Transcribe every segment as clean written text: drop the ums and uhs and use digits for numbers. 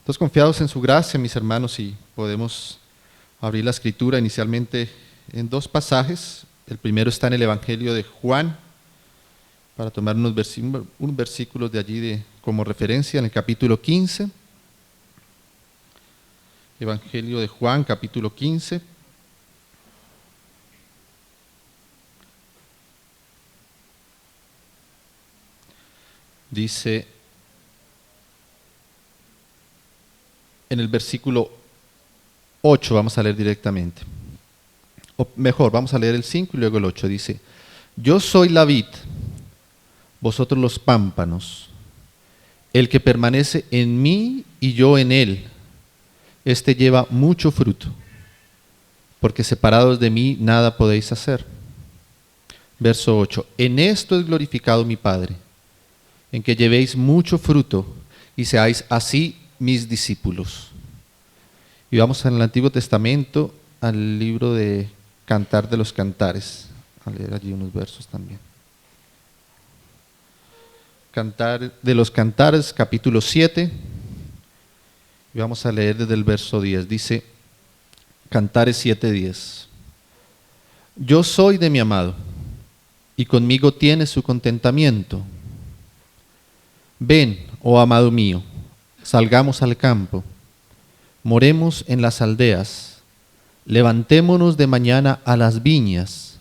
Entonces, confiados en su gracia, mis hermanos, y podemos abrir la escritura inicialmente en dos pasajes. El primero está en el Evangelio de Juan, para tomar unos versículos de allí como referencia, en el capítulo 15. Evangelio de Juan, capítulo 15. Dice en el versículo 8, vamos a leer directamente. O mejor, vamos a leer el 5 y luego el 8. Dice: Yo soy la vid, vosotros los pámpanos. El que permanece en mí y yo en él, este lleva mucho fruto, porque separados de mí nada podéis hacer. Verso 8. En esto es glorificado mi Padre, en que llevéis mucho fruto y seáis así mis discípulos. Y vamos en el Antiguo Testamento al libro de Cantar de los Cantares, a leer allí unos versos también. Cantar de los Cantares, capítulo 7, y vamos a leer desde el verso 10. Dice, Cantares 7:10. Yo soy de mi amado, y conmigo tiene su contentamiento. Ven, oh amado mío, salgamos al campo, moremos en las aldeas, levantémonos de mañana a las viñas,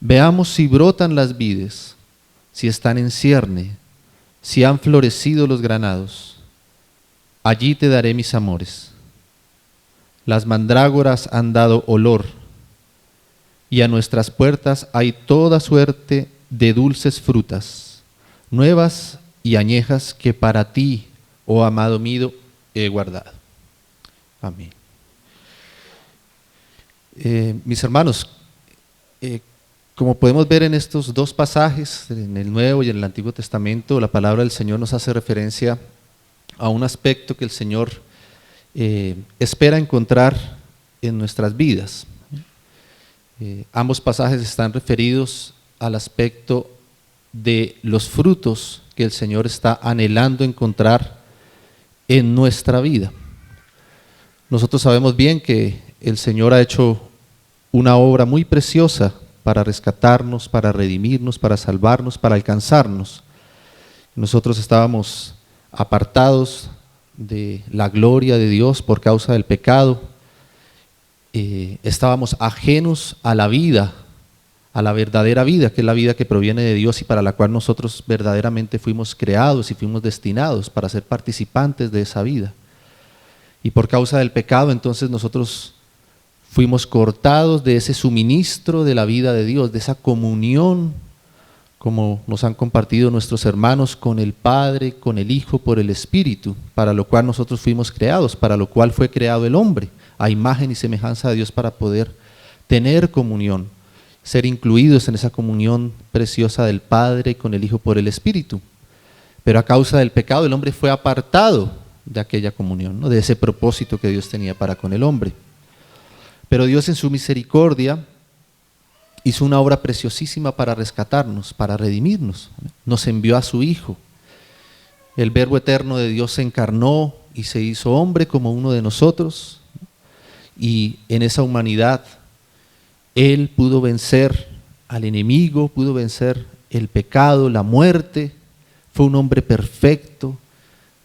veamos si brotan las vides, si están en cierne, si han florecido los granados. Allí te daré mis amores. Las mandrágoras han dado olor, y a nuestras puertas hay toda suerte de dulces frutas, nuevas y añejas que para ti, oh amado mío, he guardado. Amén. Mis hermanos, como podemos ver en estos dos pasajes, en el Nuevo y en el Antiguo Testamento, la palabra del Señor nos hace referencia a un aspecto que el Señor espera encontrar en nuestras vidas. Ambos pasajes están referidos al aspecto de los frutos que el Señor está anhelando encontrar en nuestra vida. Nosotros sabemos bien que el Señor ha hecho una obra muy preciosa para rescatarnos, para redimirnos, para salvarnos, para alcanzarnos. Nosotros estábamos apartados de la gloria de Dios por causa del pecado. Estábamos ajenos a la vida, a la verdadera vida, que es la vida que proviene de Dios y para la cual nosotros verdaderamente fuimos creados y fuimos destinados para ser participantes de esa vida. Y por causa del pecado, entonces nosotros fuimos cortados de ese suministro de la vida de Dios, de esa comunión, como nos han compartido nuestros hermanos, con el Padre, con el Hijo, por el Espíritu, para lo cual nosotros fuimos creados, para lo cual fue creado el hombre, a imagen y semejanza de Dios, para poder tener comunión, ser incluidos en esa comunión preciosa del Padre con el Hijo por el Espíritu. Pero a causa del pecado el hombre fue apartado de aquella comunión, ¿no? De ese propósito que Dios tenía para con el hombre. Pero Dios en su misericordia hizo una obra preciosísima para rescatarnos, para redimirnos. Nos envió a su Hijo. El Verbo eterno de Dios se encarnó y se hizo hombre como uno de nosotros. Y en esa humanidad Él pudo vencer al enemigo, pudo vencer el pecado, la muerte. Fue un hombre perfecto.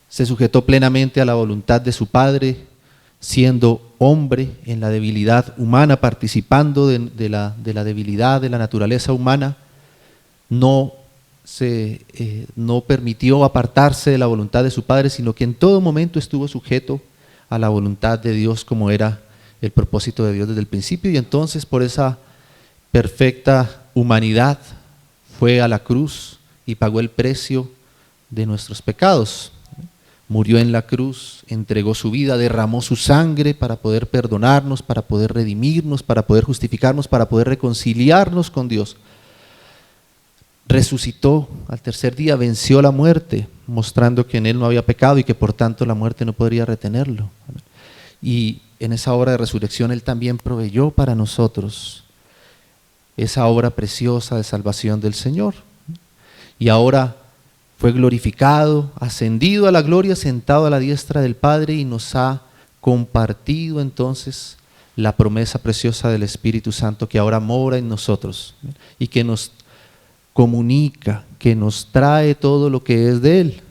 Se sujetó plenamente a la voluntad de su Padre, siendo hombre en la debilidad humana, participando de la debilidad de la naturaleza humana. No permitió apartarse de la voluntad de su Padre, sino que en todo momento estuvo sujeto a la voluntad de Dios, como era el propósito de Dios desde el principio. Y entonces, por esa perfecta humanidad, fue a la cruz y pagó el precio de nuestros pecados. Murió en la cruz, entregó su vida, derramó su sangre para poder perdonarnos, para poder redimirnos, para poder justificarnos, para poder reconciliarnos con Dios. Resucitó al tercer día, venció la muerte, mostrando que en Él no había pecado y que por tanto la muerte no podría retenerlo. Y en esa obra de resurrección Él también proveyó para nosotros esa obra preciosa de salvación del Señor. Y ahora fue glorificado, ascendido a la gloria, sentado a la diestra del Padre y nos ha compartido entonces la promesa preciosa del Espíritu Santo que ahora mora en nosotros y que nos comunica, que nos trae todo lo que es de Él,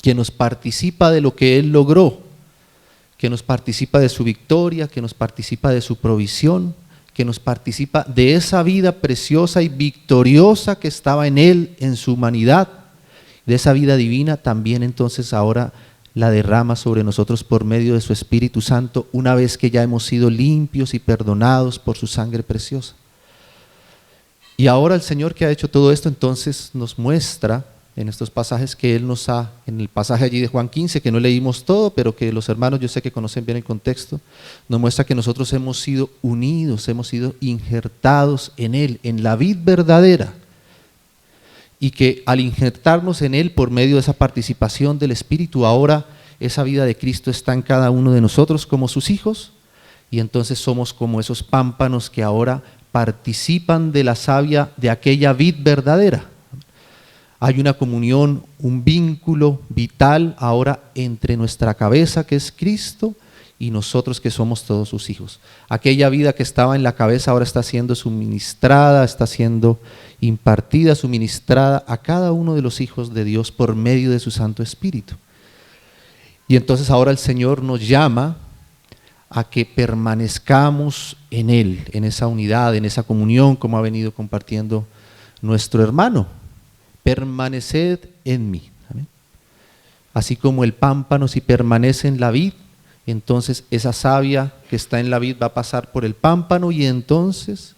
que nos participa de lo que Él logró, que nos participa de su victoria, que nos participa de su provisión, que nos participa de esa vida preciosa y victoriosa que estaba en Él, en su humanidad, de esa vida divina, también entonces ahora la derrama sobre nosotros por medio de su Espíritu Santo, una vez que ya hemos sido limpios y perdonados por su sangre preciosa. Y ahora el Señor, que ha hecho todo esto, entonces nos muestra en estos pasajes que Él nos ha, en el pasaje allí de Juan 15, que no leímos todo, pero que los hermanos yo sé que conocen bien el contexto, nos muestra que nosotros hemos sido unidos, hemos sido injertados en Él, en la vid verdadera, y que al injertarnos en Él por medio de esa participación del Espíritu, ahora esa vida de Cristo está en cada uno de nosotros como sus hijos, y entonces somos como esos pámpanos que ahora participan de la savia de aquella vid verdadera. Hay una comunión, un vínculo vital ahora entre nuestra cabeza, que es Cristo, y nosotros que somos todos sus hijos. Aquella vida que estaba en la cabeza ahora está siendo suministrada, está siendo impartida, suministrada a cada uno de los hijos de Dios por medio de su Santo Espíritu. Y entonces ahora el Señor nos llama a que permanezcamos en Él, en esa unidad, en esa comunión, como ha venido compartiendo nuestro hermano. Permaneced en mí. ¿Amén? Así como el pámpano, si permanece en la vid, entonces esa savia que está en la vid va a pasar por el pámpano y entonces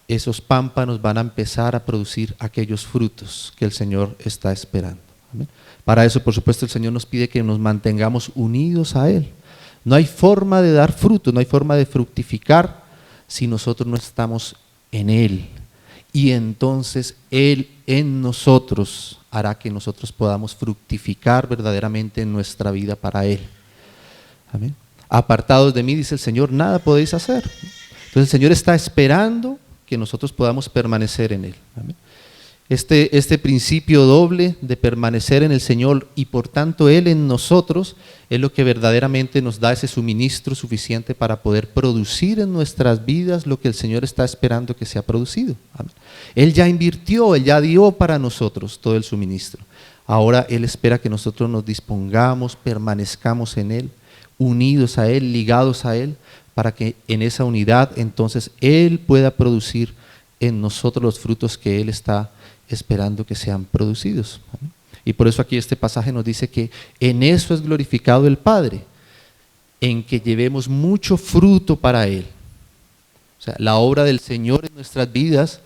esos pámpanos van a empezar a producir aquellos frutos que el Señor está esperando. ¿Amén? Para eso, por supuesto, el Señor nos pide que nos mantengamos unidos a Él. No hay forma de dar fruto, no hay forma de fructificar si nosotros no estamos en Él. Y entonces Él en nosotros hará que nosotros podamos fructificar verdaderamente en nuestra vida para Él. Amén. Apartados de mí, dice el Señor, nada podéis hacer. Entonces el Señor está esperando que nosotros podamos permanecer en Él. Amén. Este principio doble de permanecer en el Señor y por tanto Él en nosotros es lo que verdaderamente nos da ese suministro suficiente para poder producir en nuestras vidas lo que el Señor está esperando que sea producido. Amén. Él ya invirtió, Él ya dio para nosotros todo el suministro. Ahora Él espera que nosotros nos dispongamos, permanezcamos en Él, unidos a Él, ligados a Él, para que en esa unidad entonces Él pueda producir en nosotros los frutos que Él está esperando que sean producidos. Y por eso aquí este pasaje nos dice que en eso es glorificado el Padre, en que llevemos mucho fruto para Él. O sea, la obra del Señor en nuestras vidas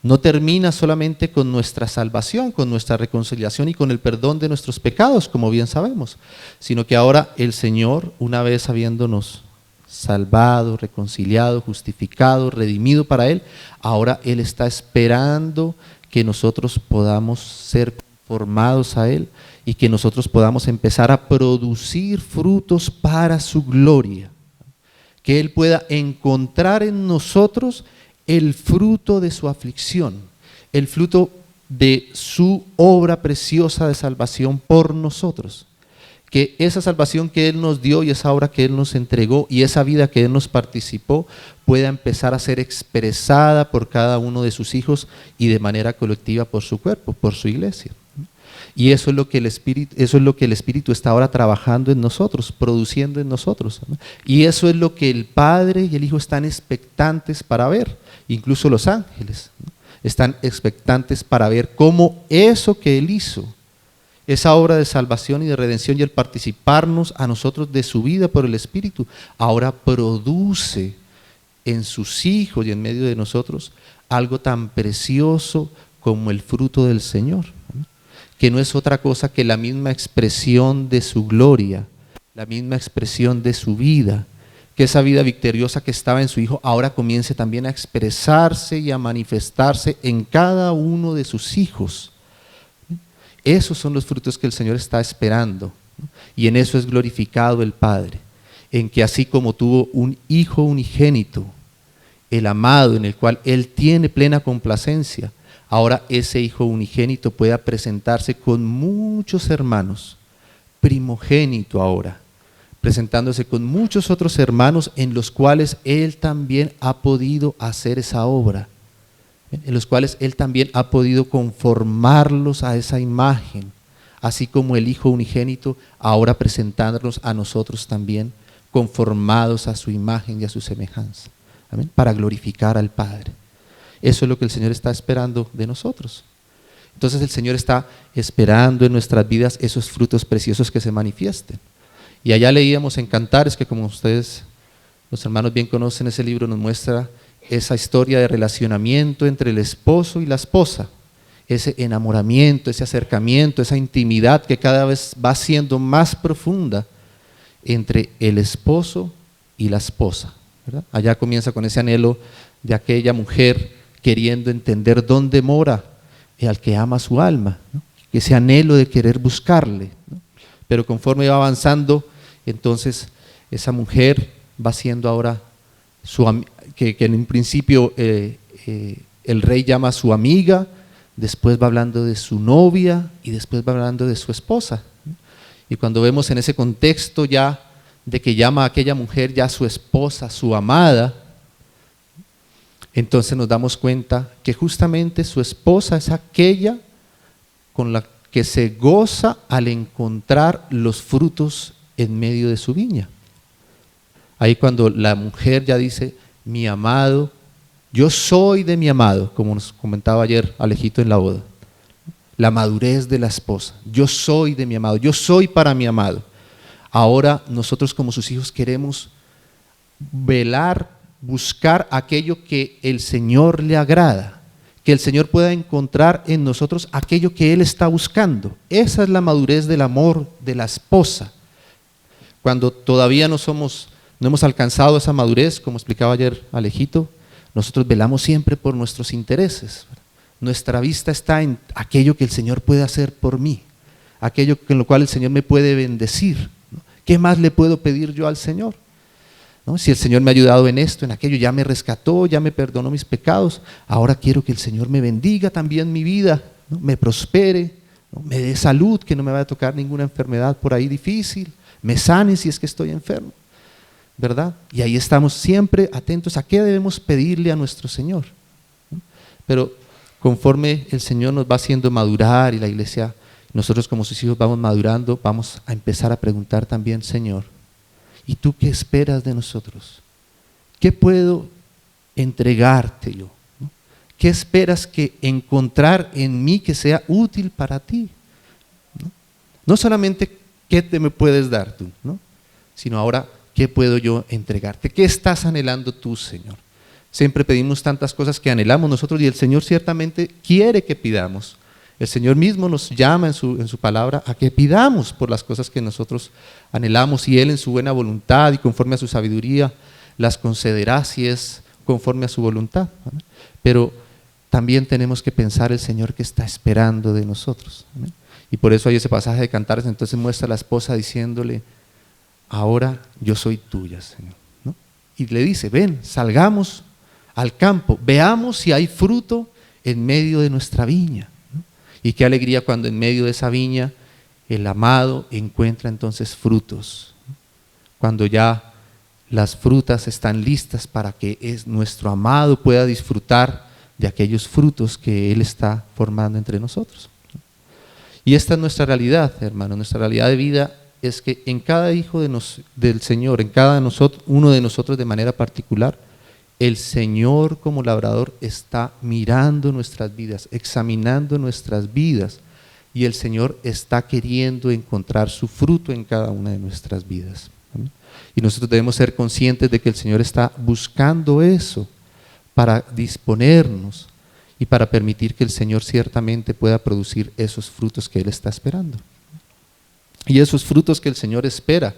no termina solamente con nuestra salvación, con nuestra reconciliación y con el perdón de nuestros pecados, como bien sabemos, sino que ahora el Señor, una vez habiéndonos salvado, reconciliado, justificado, redimido para Él, ahora Él está esperando que nosotros podamos ser conformados a Él y que nosotros podamos empezar a producir frutos para su gloria. Que Él pueda encontrar en nosotros el fruto de su aflicción, el fruto de su obra preciosa de salvación por nosotros. Que esa salvación que Él nos dio y esa obra que Él nos entregó y esa vida que Él nos participó pueda empezar a ser expresada por cada uno de sus hijos y de manera colectiva por su cuerpo, por su iglesia. Y eso es lo que el Espíritu está ahora trabajando en nosotros, produciendo en nosotros. Y eso es lo que el Padre y el Hijo están expectantes para ver, incluso los ángeles están expectantes para ver cómo eso que Él hizo, esa obra de salvación y de redención y el participarnos a nosotros de su vida por el Espíritu, ahora produce en sus hijos y en medio de nosotros algo tan precioso como el fruto del Señor, que no es otra cosa que la misma expresión de su gloria, la misma expresión de su vida, que esa vida victoriosa que estaba en su Hijo ahora comience también a expresarse y a manifestarse en cada uno de sus hijos. Esos son los frutos que el Señor está esperando, ¿no? Y en eso es glorificado el Padre, en que así como tuvo un Hijo unigénito, el amado, en el cual Él tiene plena complacencia, ahora ese Hijo unigénito pueda presentarse con muchos hermanos, primogénito ahora, presentándose con muchos otros hermanos en los cuales Él también ha podido hacer esa obra, en los cuales Él también ha podido conformarlos a esa imagen, así como el Hijo unigénito ahora presentándonos a nosotros también, conformados a su imagen y a su semejanza. ¿Amén? Para glorificar al Padre. Eso es lo que el Señor está esperando de nosotros. Entonces el Señor está esperando en nuestras vidas esos frutos preciosos que se manifiesten. Y allá leíamos en Cantares, que como ustedes, los hermanos bien conocen, ese libro nos muestra esa historia de relacionamiento entre el esposo y la esposa, ese enamoramiento, ese acercamiento, esa intimidad que cada vez va siendo más profunda entre el esposo y la esposa, ¿verdad? Allá comienza con ese anhelo de aquella mujer queriendo entender dónde mora al que ama su alma, ¿no? Ese anhelo de querer buscarle, ¿no? Pero conforme va avanzando, entonces esa mujer va siendo ahora que en un principio el rey llama a su amiga, después va hablando de su novia y después va hablando de su esposa, ¿no? Y cuando vemos en ese contexto ya de que llama a aquella mujer ya su esposa, su amada, entonces nos damos cuenta que justamente su esposa es aquella con la que se goza al encontrar los frutos en medio de su viña. Ahí cuando la mujer ya dice, mi amado, yo soy de mi amado, como nos comentaba ayer Alejito en la boda. La madurez de la esposa, yo soy de mi amado, yo soy para mi amado. Ahora nosotros como sus hijos queremos velar, buscar aquello que el Señor le agrada, que el Señor pueda encontrar en nosotros aquello que Él está buscando. Esa es la madurez del amor de la esposa. Cuando todavía no hemos alcanzado esa madurez, como explicaba ayer Alejito, nosotros velamos siempre por nuestros intereses. Nuestra vista está en aquello que el Señor puede hacer por mí, aquello en lo cual el Señor me puede bendecir, ¿no? ¿Qué más le puedo pedir yo al Señor? ¿No? Si el Señor me ha ayudado en esto, en aquello, ya me rescató, ya me perdonó mis pecados, ahora quiero que el Señor me bendiga también mi vida, ¿no? Me prospere, ¿no? Me dé salud, que no me vaya a tocar ninguna enfermedad por ahí difícil, me sane si es que estoy enfermo, ¿verdad? Y ahí estamos siempre atentos a qué debemos pedirle a nuestro Señor, ¿no? Pero conforme el Señor nos va haciendo madurar y la iglesia, nosotros como sus hijos vamos madurando, vamos a empezar a preguntar también, Señor, ¿y tú qué esperas de nosotros? ¿Qué puedo entregarte yo? ¿No? ¿Qué esperas que encontrar en mí que sea útil para ti? No solamente qué te me puedes dar tú, ¿no? Sino ahora, ¿qué puedo yo entregarte? ¿Qué estás anhelando tú, Señor? Siempre pedimos tantas cosas que anhelamos nosotros y el Señor ciertamente quiere que pidamos. El Señor mismo nos llama en su palabra a que pidamos por las cosas que nosotros anhelamos y Él en su buena voluntad y conforme a su sabiduría las concederá si es conforme a su voluntad. ¿Amén? Pero también tenemos que pensar el Señor que está esperando de nosotros. ¿Amén? Y por eso hay ese pasaje de Cantares, entonces muestra a la esposa diciéndole, ahora yo soy tuya, Señor, ¿no? Y le dice, ven, salgamos al campo, veamos si hay fruto en medio de nuestra viña, ¿no? Y qué alegría cuando en medio de esa viña el amado encuentra entonces frutos, ¿no? Cuando ya las frutas están listas para que nuestro amado pueda disfrutar de aquellos frutos que Él está formando entre nosotros, ¿no? Y esta es nuestra realidad, hermano, nuestra realidad de vida es que en cada hijo del Señor, en cada uno de nosotros de manera particular, el Señor como labrador está mirando nuestras vidas, examinando nuestras vidas y el Señor está queriendo encontrar su fruto en cada una de nuestras vidas. ¿Amén? Y nosotros debemos ser conscientes de que el Señor está buscando eso para disponernos y para permitir que el Señor ciertamente pueda producir esos frutos que Él está esperando. Y esos frutos que el Señor espera,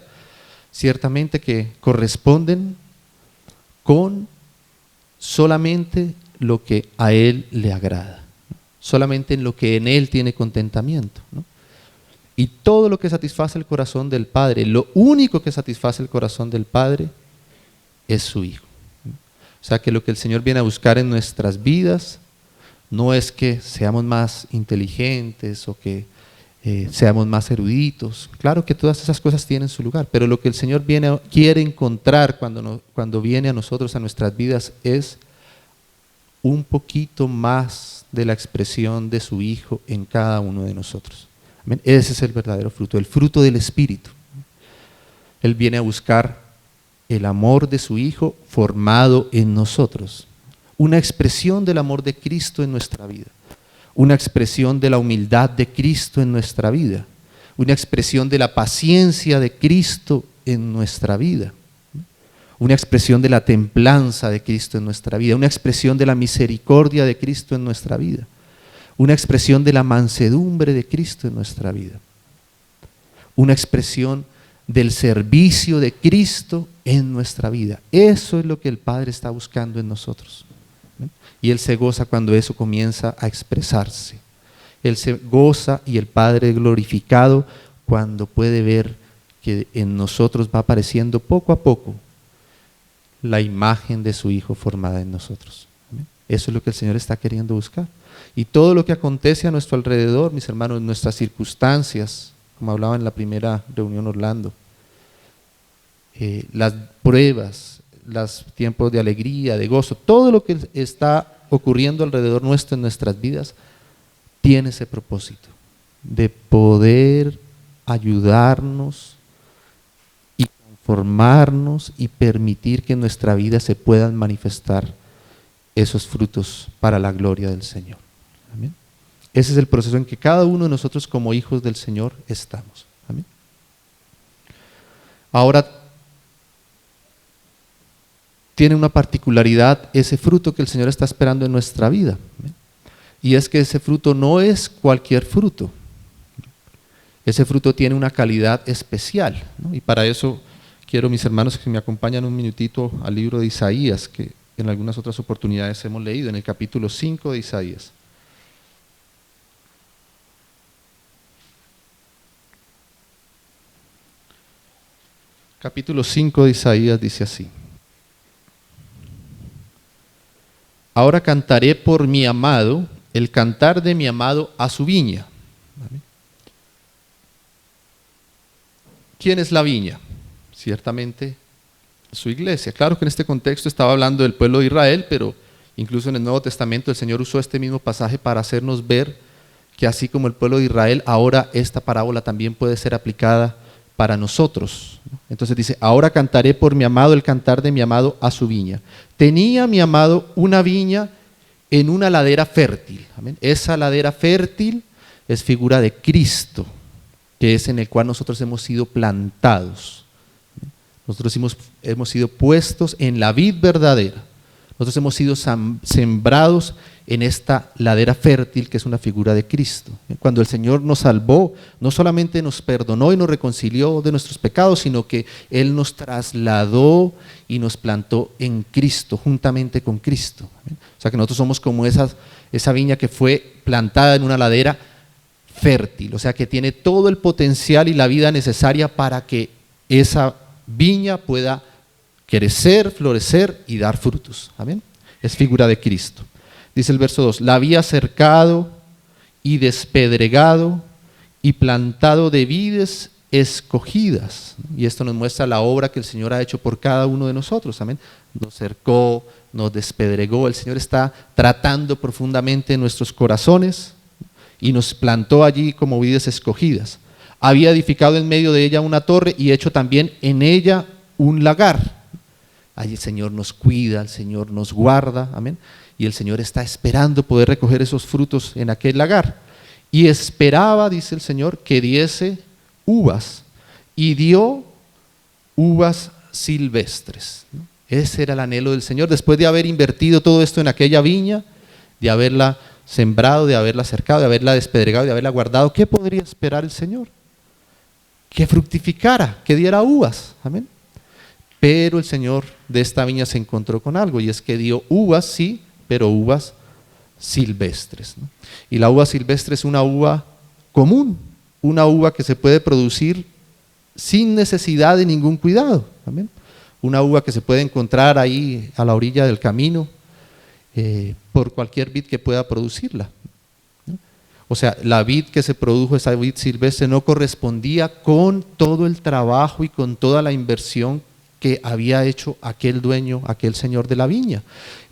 ciertamente que corresponden con solamente lo que a Él le agrada, ¿no? Solamente en lo que en Él tiene contentamiento, ¿no? Y todo lo que satisface el corazón del Padre, lo único que satisface el corazón del Padre es su Hijo, ¿no? O sea que lo que el Señor viene a buscar en nuestras vidas no es que seamos más inteligentes o que seamos más eruditos. Claro que todas esas cosas tienen su lugar, pero lo que el Señor quiere encontrar cuando viene a nosotros, a nuestras vidas, es un poquito más de la expresión de su Hijo en cada uno de nosotros. Amén. Ese es el verdadero fruto, el fruto del Espíritu. Él viene a buscar el amor de su Hijo formado en nosotros, una expresión del amor de Cristo en nuestra vida, una expresión de la humildad de Cristo en nuestra vida, una expresión de la paciencia de Cristo en nuestra vida, una expresión de la templanza de Cristo en nuestra vida, una expresión de la misericordia de Cristo en nuestra vida, una expresión de la mansedumbre de Cristo en nuestra vida, una expresión del servicio de Cristo en nuestra vida. Eso es lo que el Padre está buscando en nosotros. Y Él se goza cuando eso comienza a expresarse. Él se goza y el Padre glorificado cuando puede ver que en nosotros va apareciendo poco a poco la imagen de su Hijo formada en nosotros. Eso es lo que el Señor está queriendo buscar. Y todo lo que acontece a nuestro alrededor, mis hermanos, nuestras circunstancias, como hablaba en la primera reunión Orlando, las pruebas, los tiempos de alegría, de gozo, todo lo que está ocurriendo alrededor nuestro en nuestras vidas, tiene ese propósito de poder ayudarnos y conformarnos y permitir que en nuestra vida se puedan manifestar esos frutos para la gloria del Señor. Amén. Ese es el proceso en que cada uno de nosotros como hijos del Señor estamos. Amén. Ahora, tiene una particularidad ese fruto que el Señor está esperando en nuestra vida. ¿Amén? Y es que ese fruto no es cualquier fruto. Ese fruto tiene una calidad especial, ¿no? Y para eso quiero, mis hermanos, que me acompañen un minutito al libro de Isaías, que en algunas otras oportunidades hemos leído, en el capítulo 5 de Isaías. Capítulo 5 de Isaías dice así: ahora cantaré por mi amado, el cantar de mi amado a su viña. ¿Vale? ¿Quién es la viña? Ciertamente su iglesia. Claro que en este contexto estaba hablando del pueblo de Israel, pero incluso en el Nuevo Testamento el Señor usó este mismo pasaje para hacernos ver que así como el pueblo de Israel, ahora esta parábola también puede ser aplicada para nosotros. Entonces dice: ahora cantaré por mi amado, el cantar de mi amado a su viña. Tenía mi amado una viña en una ladera fértil. ¿Amén? Esa ladera fértil es figura de Cristo, que es en el cual nosotros hemos sido plantados. Nosotros hemos sido puestos en la vid verdadera. Nosotros hemos sido sembrados en esta ladera fértil que es una figura de Cristo. Cuando el Señor nos salvó, no solamente nos perdonó y nos reconcilió de nuestros pecados, sino que Él nos trasladó y nos plantó en Cristo, juntamente con Cristo. O sea que nosotros somos como esa viña que fue plantada en una ladera fértil, o sea que tiene todo el potencial y la vida necesaria para que esa viña pueda crecer, florecer y dar frutos. Amén. Es figura de Cristo. Dice el verso 2: la había cercado y despedregado y plantado de vides escogidas. Y esto nos muestra la obra que el Señor ha hecho por cada uno de nosotros. Amén. Nos cercó, nos despedregó. El Señor está tratando profundamente en nuestros corazones y nos plantó allí como vides escogidas. Había edificado en medio de ella una torre y hecho también en ella un lagar. Allí el Señor nos cuida, el Señor nos guarda, amén. Y el Señor está esperando poder recoger esos frutos en aquel lagar. Y esperaba, dice el Señor, que diese uvas. Y dio uvas silvestres. Ese era el anhelo del Señor. Después de haber invertido todo esto en aquella viña, de haberla sembrado, de haberla cercado, de haberla despedregado, de haberla guardado, ¿qué podría esperar el Señor? Que fructificara, que diera uvas. Amén. Pero el Señor de esta viña se encontró con algo, y es que dio uvas, sí, pero uvas silvestres, ¿no? Y la uva silvestre es una uva común, una uva que se puede producir sin necesidad de ningún cuidado. ¿Amén? Una uva que se puede encontrar ahí a la orilla del camino por cualquier vid que pueda producirla. O sea, la vid que se produjo, esa vid silvestre, no correspondía con todo el trabajo y con toda la inversión que había hecho aquel dueño, aquel señor de la viña.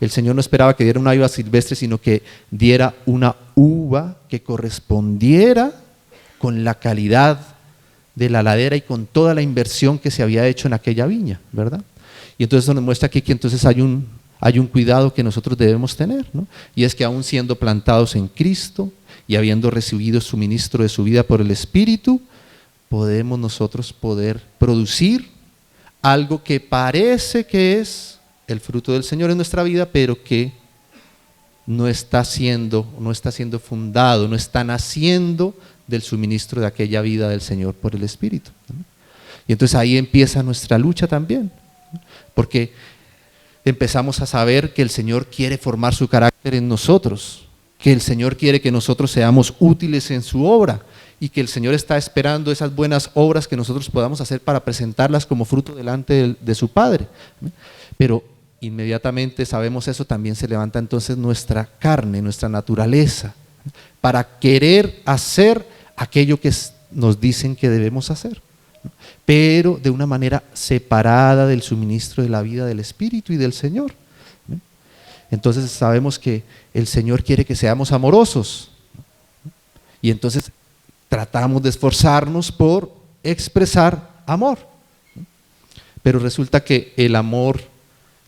El Señor no esperaba que diera una uva silvestre, sino que diera una uva que correspondiera con la calidad de la ladera y con toda la inversión que se había hecho en aquella viña, ¿verdad? Y entonces eso nos muestra aquí que entonces hay un cuidado que nosotros debemos tener, ¿no? Y es que aún siendo plantados en Cristo y habiendo recibido su ministro de su vida por el Espíritu, podemos nosotros poder producir algo que parece que es el fruto del Señor en nuestra vida, pero que no está siendo fundado, no está naciendo del suministro de aquella vida del Señor por el Espíritu. Y entonces ahí empieza nuestra lucha también, porque empezamos a saber que el Señor quiere formar su carácter en nosotros, que el Señor quiere que nosotros seamos útiles en su obra y que el Señor está esperando esas buenas obras que nosotros podamos hacer para presentarlas como fruto delante de su Padre. Pero inmediatamente sabemos eso, también se levanta entonces nuestra carne, nuestra naturaleza, para querer hacer aquello que nos dicen que debemos hacer, pero de una manera separada del suministro de la vida del Espíritu y del Señor. Entonces sabemos que el Señor quiere que seamos amorosos, y entonces tratamos de esforzarnos por expresar amor, pero resulta que el amor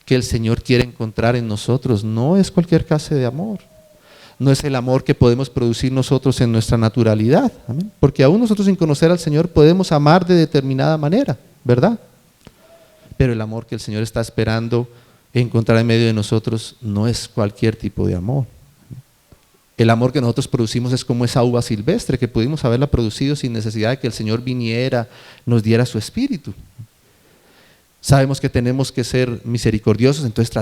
que el Señor quiere encontrar en nosotros no es cualquier clase de amor, no es el amor que podemos producir nosotros en nuestra naturalidad, ¿amén? Porque aún nosotros sin conocer al Señor podemos amar de determinada manera, ¿verdad? Pero el amor que el Señor está esperando encontrar en medio de nosotros no es cualquier tipo de amor. El amor que nosotros producimos es como esa uva silvestre que pudimos haberla producido sin necesidad de que el Señor viniera, nos diera su Espíritu. Sabemos que tenemos que ser misericordiosos, entonces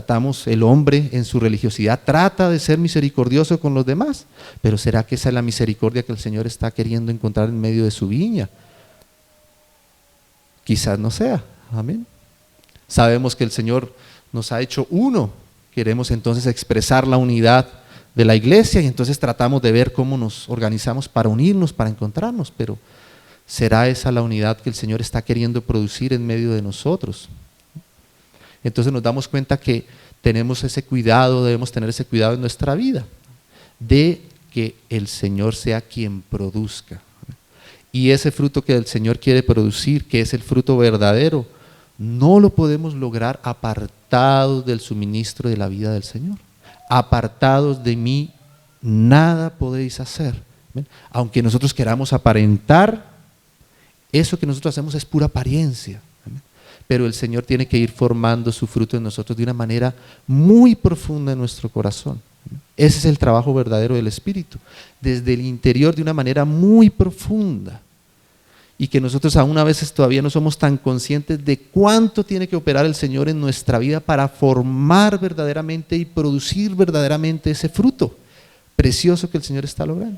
el hombre en su religiosidad trata de ser misericordioso con los demás, pero ¿será que esa es la misericordia que el Señor está queriendo encontrar en medio de su viña? Quizás no sea, amén. Sabemos que el Señor nos ha hecho uno, queremos entonces expresar la unidad de la iglesia y entonces tratamos de ver cómo nos organizamos para unirnos, para encontrarnos, pero ¿será esa la unidad que el Señor está queriendo producir en medio de nosotros? Entonces nos damos cuenta que tenemos ese cuidado, debemos tener ese cuidado en nuestra vida, de que el Señor sea quien produzca. Y ese fruto que el Señor quiere producir, que es el fruto verdadero, no lo podemos lograr apartados del suministro de la vida del Señor. Apartados de mí, nada podéis hacer. ¿Ven? Aunque nosotros queramos aparentar, eso que nosotros hacemos es pura apariencia. ¿Ven? Pero el Señor tiene que ir formando su fruto en nosotros de una manera muy profunda en nuestro corazón. ¿Ven? Ese es el trabajo verdadero del Espíritu, desde el interior de una manera muy profunda. Y que nosotros aún a veces todavía no somos tan conscientes de cuánto tiene que operar el Señor en nuestra vida para formar verdaderamente y producir verdaderamente ese fruto precioso que el Señor está logrando.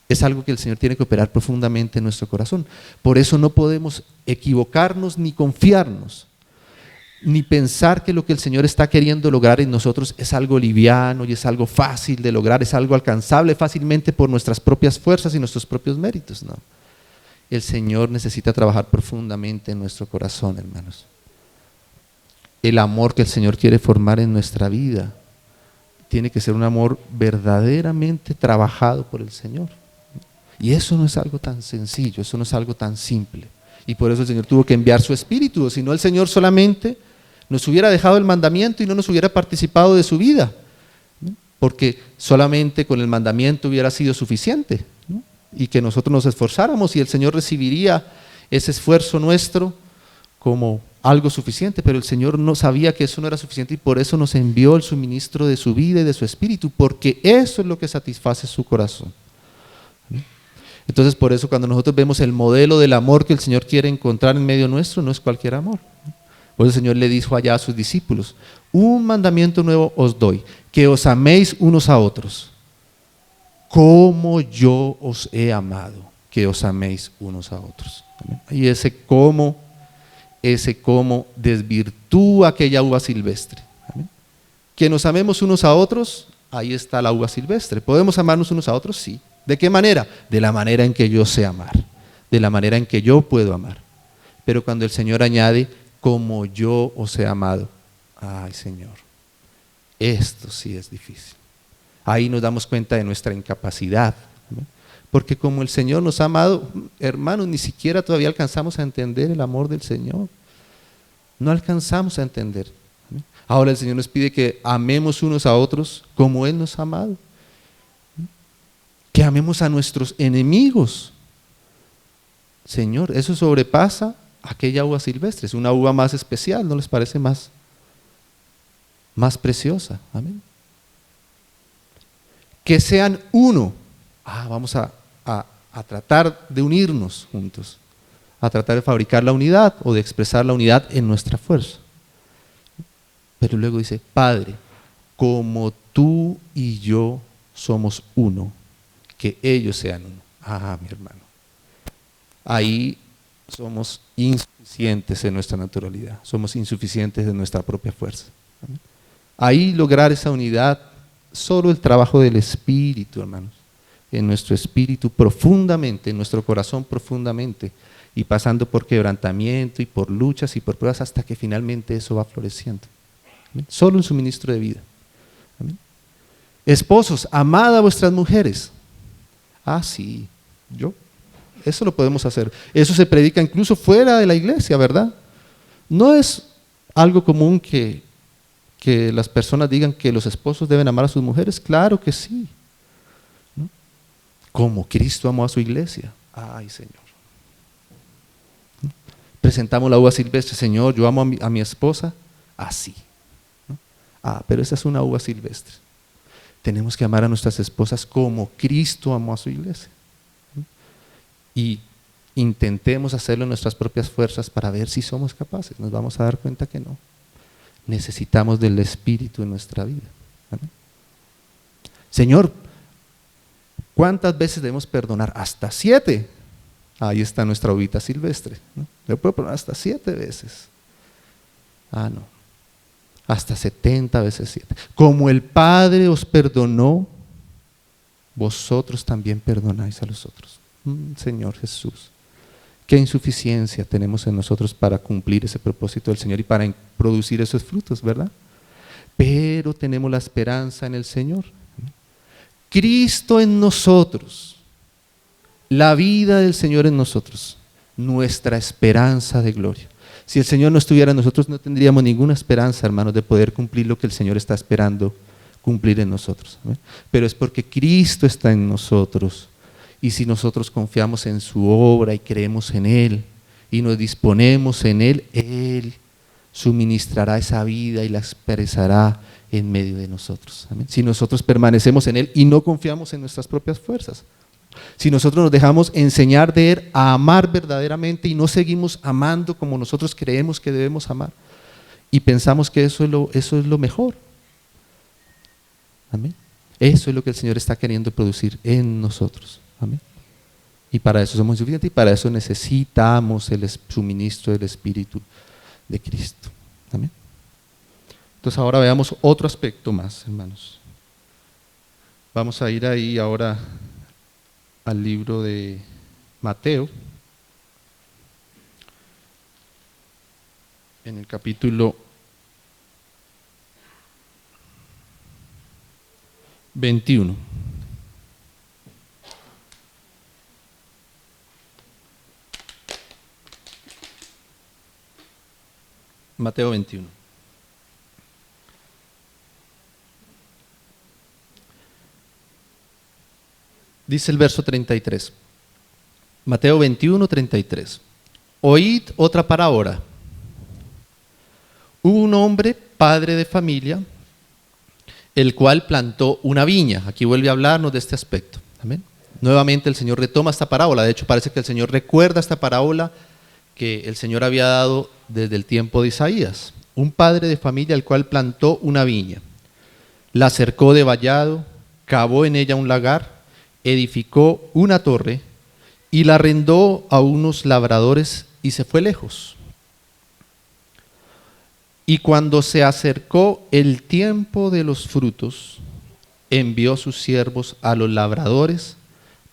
Es algo que el Señor tiene que operar profundamente en nuestro corazón. Por eso no podemos equivocarnos ni confiarnos, ni pensar que lo que el Señor está queriendo lograr en nosotros es algo liviano y es algo fácil de lograr, es algo alcanzable fácilmente por nuestras propias fuerzas y nuestros propios méritos. No. El Señor necesita trabajar profundamente en nuestro corazón, hermanos. El amor que el Señor quiere formar en nuestra vida tiene que ser un amor verdaderamente trabajado por el Señor. Y eso no es algo tan sencillo, eso no es algo tan simple. Y por eso el Señor tuvo que enviar su Espíritu, si no el Señor solamente nos hubiera dejado el mandamiento y no nos hubiera participado de su vida, ¿no? Porque solamente con el mandamiento hubiera sido suficiente, ¿no? Y que nosotros nos esforzáramos y el Señor recibiría ese esfuerzo nuestro como algo suficiente, pero el Señor no sabía que eso no era suficiente y por eso nos envió el suministro de su vida y de su Espíritu, porque eso es lo que satisface su corazón. Entonces por eso cuando nosotros vemos el modelo del amor que el Señor quiere encontrar en medio nuestro, no es cualquier amor. Por eso el Señor le dijo allá a sus discípulos: un mandamiento nuevo os doy, que os améis unos a otros, como yo os he amado, que os améis unos a otros. Y ese cómo desvirtúa aquella uva silvestre. Que nos amemos unos a otros, ahí está la uva silvestre. ¿Podemos amarnos unos a otros? Sí. ¿De qué manera? De la manera en que yo sé amar, de la manera en que yo puedo amar. Pero cuando el Señor añade, como yo os he amado, ay Señor, esto sí es difícil. Ahí nos damos cuenta de nuestra incapacidad, ¿no? Porque como el Señor nos ha amado, hermanos, ni siquiera todavía alcanzamos a entender el amor del Señor. No alcanzamos a entender. Ahora el Señor nos pide que amemos unos a otros como Él nos ha amado. Que amemos a nuestros enemigos. Señor, eso sobrepasa aquella uva silvestre. Es una uva más especial, ¿no les parece más preciosa? Amén. Que sean uno. Vamos a tratar de unirnos juntos, a tratar de fabricar la unidad o de expresar la unidad en nuestra fuerza. Pero luego dice, Padre, como tú y yo somos uno, que ellos sean uno. Mi hermano, ahí somos insuficientes en nuestra naturalidad, somos insuficientes en nuestra propia fuerza. Ahí lograr esa unidad, solo el trabajo del Espíritu, hermanos, en nuestro espíritu profundamente, en nuestro corazón profundamente, y pasando por quebrantamiento y por luchas y por pruebas hasta que finalmente eso va floreciendo. ¿Amén? Solo un suministro de vida. ¿Amén? Esposos, amad a vuestras mujeres. Sí, eso lo podemos hacer. Eso se predica incluso fuera de la iglesia, ¿verdad? No es algo común que las personas digan que los esposos deben amar a sus mujeres. Claro que sí, ¿no? Como Cristo amó a su iglesia. Ay, Señor. ¿No? Presentamos la uva silvestre. Señor, yo amo a mi esposa así, ¿no? Pero esa es una uva silvestre. Tenemos que amar a nuestras esposas como Cristo amó a su iglesia, ¿no? Y intentemos hacerlo en nuestras propias fuerzas para ver si somos capaces. Nos vamos a dar cuenta que no. Necesitamos del Espíritu en nuestra vida. ¿Amén? Señor, ¿cuántas veces debemos perdonar? Hasta 7. Ahí está nuestra uvita silvestre, ¿no? Le puedo perdonar hasta 7 veces. No. Hasta 70 veces 7. Como el Padre os perdonó, vosotros también perdonáis a los otros. Señor Jesús, qué insuficiencia tenemos en nosotros para cumplir ese propósito del Señor y para producir esos frutos, ¿verdad? Pero tenemos la esperanza en el Señor. Cristo en nosotros, la vida del Señor en nosotros, nuestra esperanza de gloria. Si el Señor no estuviera en nosotros, no tendríamos ninguna esperanza, hermanos, de poder cumplir lo que el Señor está esperando cumplir en nosotros. ¿Amén? Pero es porque Cristo está en nosotros. Y si nosotros confiamos en su obra y creemos en Él y nos disponemos en Él, Él suministrará esa vida y la expresará en medio de nosotros. ¿Amén? Si nosotros permanecemos en Él y no confiamos en nuestras propias fuerzas. Si nosotros nos dejamos enseñar de Él a amar verdaderamente y no seguimos amando como nosotros creemos que debemos amar y pensamos que eso es lo mejor. Amén. Eso es lo que el Señor está queriendo producir en nosotros. Amén. Y para eso somos insuficientes y para eso necesitamos el suministro del Espíritu de Cristo. Amén. Entonces ahora veamos otro aspecto más, hermanos. Vamos a ir ahí ahora al libro de Mateo, en el capítulo 21. Mateo 21. Dice el verso 33. Mateo 21, 33. Oíd otra parábola. Hubo un hombre, padre de familia, el cual plantó una viña. Aquí vuelve a hablarnos de este aspecto. Amén. Nuevamente el Señor retoma esta parábola. De hecho, parece que el Señor recuerda esta parábola que el Señor había dado desde el tiempo de Isaías. Un padre de familia el cual plantó una viña, la cercó de vallado, cavó en ella un lagar, edificó una torre y la arrendó a unos labradores y se fue lejos. Y cuando se acercó el tiempo de los frutos, envió sus siervos a los labradores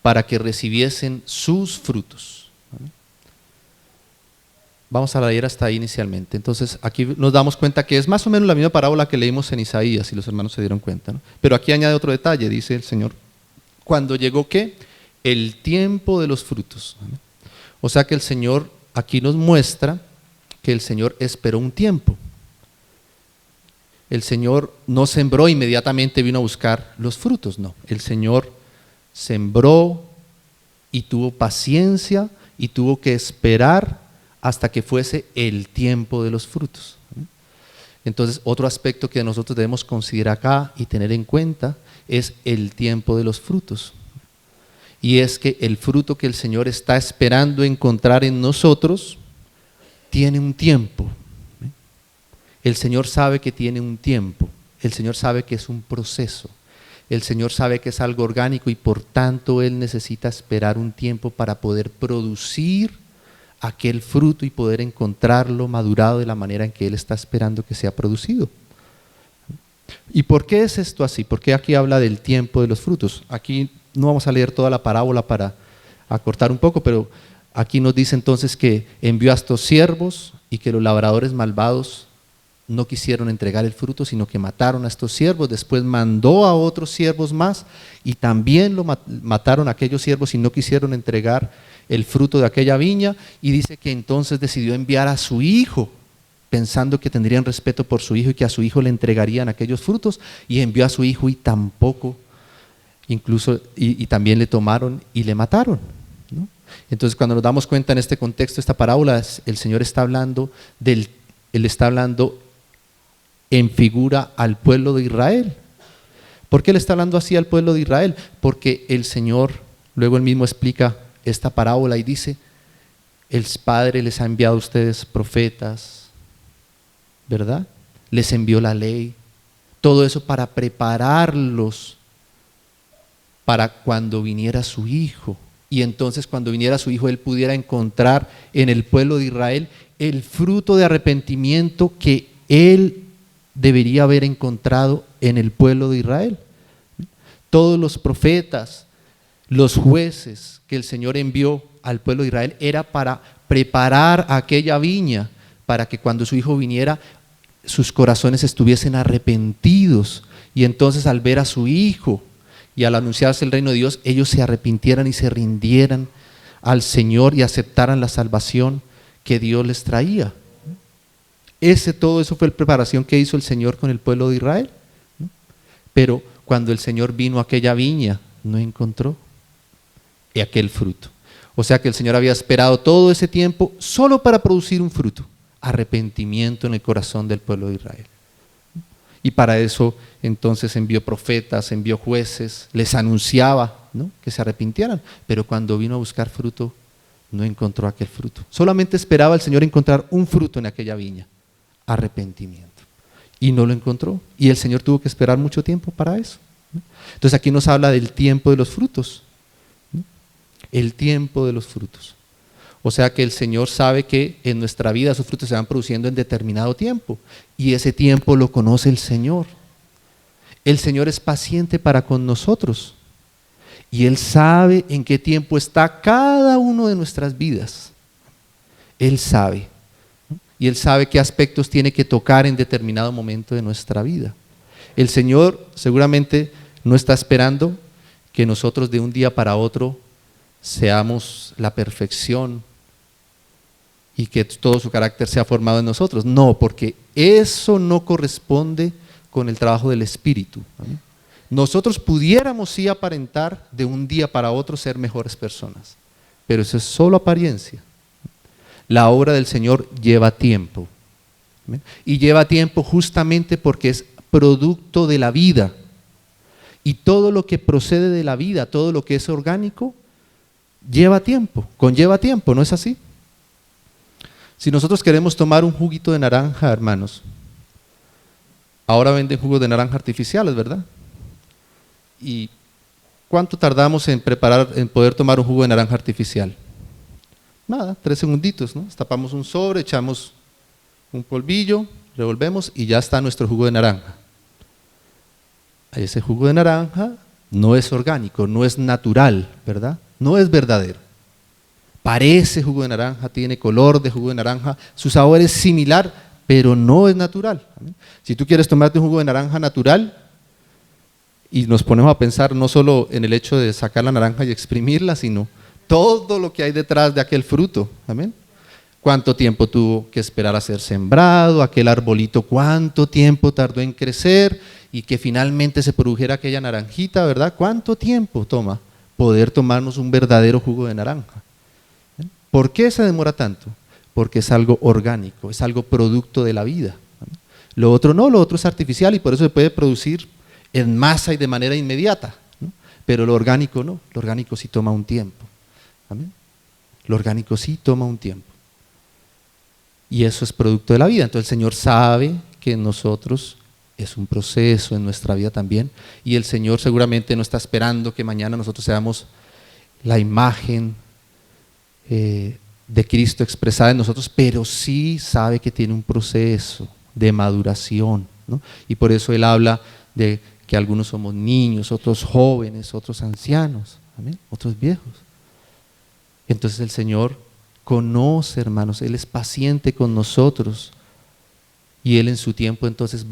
para que recibiesen sus frutos. Vamos a leer hasta ahí inicialmente. Entonces aquí nos damos cuenta que es más o menos la misma parábola que leímos en Isaías, si los hermanos se dieron cuenta, ¿no? Pero aquí añade otro detalle, dice el Señor. Cuando llegó, ¿qué? El tiempo de los frutos. O sea que el Señor aquí nos muestra que el Señor esperó un tiempo. El Señor no sembró inmediatamente, vino a buscar los frutos, no. El Señor sembró y tuvo paciencia y tuvo que esperar hasta que fuese el tiempo de los frutos. Entonces, otro aspecto que nosotros debemos considerar acá y tener en cuenta es el tiempo de los frutos. Y es que el fruto que el Señor está esperando encontrar en nosotros tiene un tiempo. El Señor sabe que tiene un tiempo. El Señor sabe que es un proceso. El Señor sabe que es algo orgánico y por tanto Él necesita esperar un tiempo para poder producir aquel fruto y poder encontrarlo madurado de la manera en que Él está esperando que sea producido. ¿Y por qué es esto así? ¿Por qué aquí habla del tiempo de los frutos? Aquí no vamos a leer toda la parábola para acortar un poco, pero aquí nos dice entonces que envió a estos siervos y que los labradores malvados no quisieron entregar el fruto, sino que mataron a estos siervos. Después mandó a otros siervos más y también mataron a aquellos siervos y no quisieron entregar el fruto de aquella viña, y dice que entonces decidió enviar a su hijo, pensando que tendrían respeto por su hijo y que a su hijo le entregarían aquellos frutos, y envió a su hijo y tampoco, incluso, y también le tomaron y le mataron, ¿no? Entonces cuando nos damos cuenta en este contexto, esta parábola, el Señor está hablando Él está hablando en figura al pueblo de Israel. ¿Por qué le está hablando así al pueblo de Israel? Porque el Señor, luego Él mismo explica esta parábola y dice, el Padre les ha enviado a ustedes profetas, ¿verdad? Les envió la ley, todo eso para prepararlos para cuando viniera su Hijo. Y entonces cuando viniera su Hijo, Él pudiera encontrar en el pueblo de Israel el fruto de arrepentimiento que Él debería haber encontrado en el pueblo de Israel. Todos los profetas, los jueces que el Señor envió al pueblo de Israel era para preparar aquella viña, para que cuando su Hijo viniera, sus corazones estuviesen arrepentidos, y entonces al ver a su Hijo y al anunciarse el reino de Dios, ellos se arrepintieran y se rindieran al Señor y aceptaran la salvación que Dios les traía. Todo eso fue la preparación que hizo el Señor con el pueblo de Israel, ¿no? Pero cuando el Señor vino a aquella viña, no encontró aquel fruto. O sea que el Señor había esperado todo ese tiempo solo para producir un fruto, arrepentimiento en el corazón del pueblo de Israel. Y para eso entonces envió profetas, envió jueces, les anunciaba, ¿no?, que se arrepintieran, pero cuando vino a buscar fruto, no encontró aquel fruto. Solamente esperaba el Señor encontrar un fruto en aquella viña, arrepentimiento. Y no lo encontró. Y el Señor tuvo que esperar mucho tiempo para eso, ¿no? Entonces aquí nos habla del tiempo de los frutos, ¿no? El tiempo de los frutos. O sea que el Señor sabe que en nuestra vida esos frutos se van produciendo en determinado tiempo. Y ese tiempo lo conoce el Señor. El Señor es paciente para con nosotros. Y Él sabe en qué tiempo está cada uno de nuestras vidas. Él sabe. Y Él sabe qué aspectos tiene que tocar en determinado momento de nuestra vida. El Señor seguramente no está esperando que nosotros de un día para otro seamos la perfección y que todo su carácter sea formado en nosotros. No, porque eso no corresponde con el trabajo del Espíritu. ¿Amén? Nosotros pudiéramos sí aparentar de un día para otro ser mejores personas, pero eso es solo apariencia. La obra del Señor lleva tiempo. ¿Amén? Y lleva tiempo justamente porque es producto de la vida. Y todo lo que procede de la vida, todo lo que es orgánico, lleva tiempo, conlleva tiempo, ¿no es así? Si nosotros queremos tomar un juguito de naranja, hermanos, ahora venden jugos de naranja artificiales, ¿verdad? ¿Y cuánto tardamos en poder tomar un jugo de naranja artificial? Nada, 3 segunditos, ¿no? Tapamos un sobre, echamos un polvillo revolvemos y ya está nuestro jugo de naranja. Ese jugo de naranja no es orgánico, no es natural, ¿verdad? No es verdadero. Parece jugo de naranja, tiene color de jugo de naranja, su sabor es similar, pero no es natural. Si tú quieres tomarte un jugo de naranja natural, y nos ponemos a pensar no solo en el hecho de sacar la naranja y exprimirla, sino todo lo que hay detrás de aquel fruto. Amén. Cuánto tiempo tuvo que esperar a ser sembrado, aquel arbolito, cuánto tiempo tardó en crecer y que finalmente se produjera aquella naranjita, ¿verdad? ¿Cuánto tiempo toma poder tomarnos un verdadero jugo de naranja? ¿Por qué se demora tanto? Porque es algo orgánico, es algo producto de la vida. Lo otro no, lo otro es artificial y por eso se puede producir en masa y de manera inmediata, ¿no? Pero lo orgánico no, lo orgánico sí toma un tiempo. ¿Amén? Lo orgánico sí toma un tiempo. Y eso es producto de la vida. Entonces el Señor sabe que en nosotros es un proceso, en nuestra vida también, y el Señor seguramente no está esperando que mañana nosotros seamos la imagen de Cristo expresada en nosotros, pero sí sabe que tiene un proceso de maduración, ¿no? Y por eso Él habla de que algunos somos niños, otros jóvenes, otros ancianos, ¿amén? Otros viejos. Entonces el Señor conoce, hermanos, Él es paciente con nosotros y Él en su tiempo entonces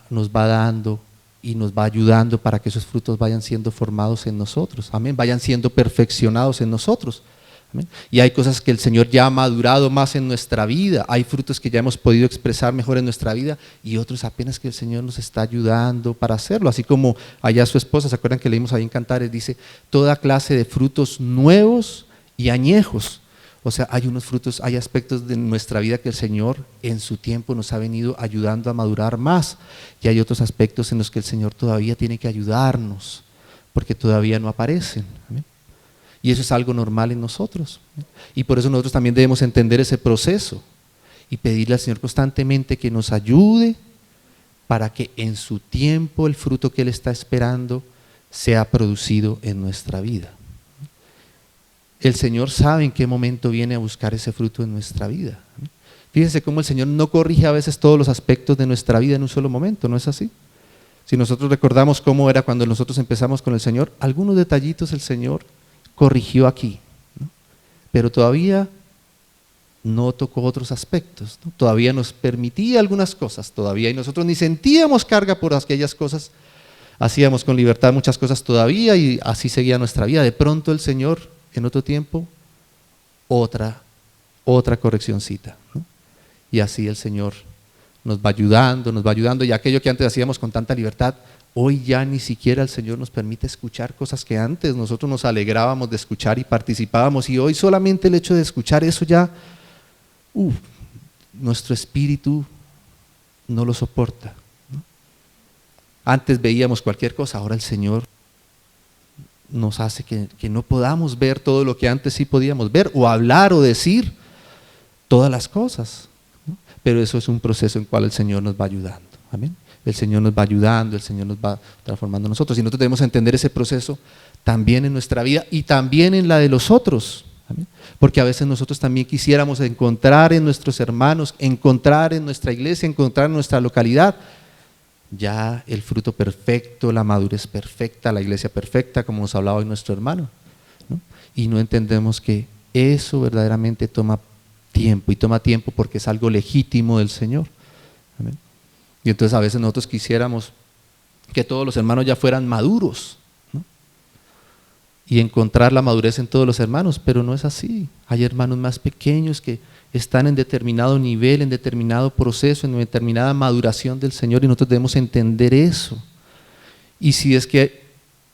nos va dando y nos va ayudando para que esos frutos vayan siendo formados en nosotros, amén, vayan siendo perfeccionados en nosotros. Amén. Y hay cosas que el Señor ya ha madurado más en nuestra vida, hay frutos que ya hemos podido expresar mejor en nuestra vida y otros apenas que el Señor nos está ayudando para hacerlo, así como allá su esposa, ¿se acuerdan que leímos ahí en Cantares? Dice, toda clase de frutos nuevos y añejos. O sea, hay unos frutos, hay aspectos de nuestra vida que el Señor en su tiempo nos ha venido ayudando a madurar más y hay otros aspectos en los que el Señor todavía tiene que ayudarnos porque todavía no aparecen. ¿Amén? Y eso es algo normal en nosotros. Y por eso nosotros también debemos entender ese proceso y pedirle al Señor constantemente que nos ayude para que en su tiempo el fruto que Él está esperando sea producido en nuestra vida. El Señor sabe en qué momento viene a buscar ese fruto en nuestra vida. Fíjense cómo el Señor no corrige a veces todos los aspectos de nuestra vida en un solo momento, ¿no es así? Si nosotros recordamos cómo era cuando nosotros empezamos con el Señor, algunos detallitos el Señor corrigió aquí, ¿no? Pero todavía no tocó otros aspectos, ¿no? Todavía nos permitía algunas cosas, todavía, y nosotros ni sentíamos carga por aquellas cosas, hacíamos con libertad muchas cosas todavía y así seguía nuestra vida. De pronto el Señor, en otro tiempo, otra correccioncita, ¿no? Y así el Señor nos va ayudando, y aquello que antes hacíamos con tanta libertad, hoy ya ni siquiera el Señor nos permite escuchar cosas que antes nosotros nos alegrábamos de escuchar y participábamos, y hoy solamente el hecho de escuchar eso ya, nuestro espíritu no lo soporta, ¿no? Antes veíamos cualquier cosa, ahora el Señor nos hace que no podamos ver todo lo que antes sí podíamos ver, o hablar o decir todas las cosas, ¿no? Pero eso es un proceso en el cual el Señor nos va ayudando, amén. El Señor nos va ayudando, el Señor nos va transformando a nosotros. Y nosotros debemos entender ese proceso también en nuestra vida y también en la de los otros. ¿Amén? Porque a veces nosotros también quisiéramos encontrar en nuestros hermanos, encontrar en nuestra iglesia, encontrar en nuestra localidad, ya el fruto perfecto, la madurez perfecta, la iglesia perfecta, como nos hablaba hoy nuestro hermano, ¿no? Y no entendemos que eso verdaderamente toma tiempo, y toma tiempo porque es algo legítimo del Señor. Amén. Y entonces a veces nosotros quisiéramos que todos los hermanos ya fueran maduros, ¿no? Y encontrar la madurez en todos los hermanos, pero no es así. Hay hermanos más pequeños que están en determinado nivel, en determinado proceso, en determinada maduración del Señor, y nosotros debemos entender eso. Y si es que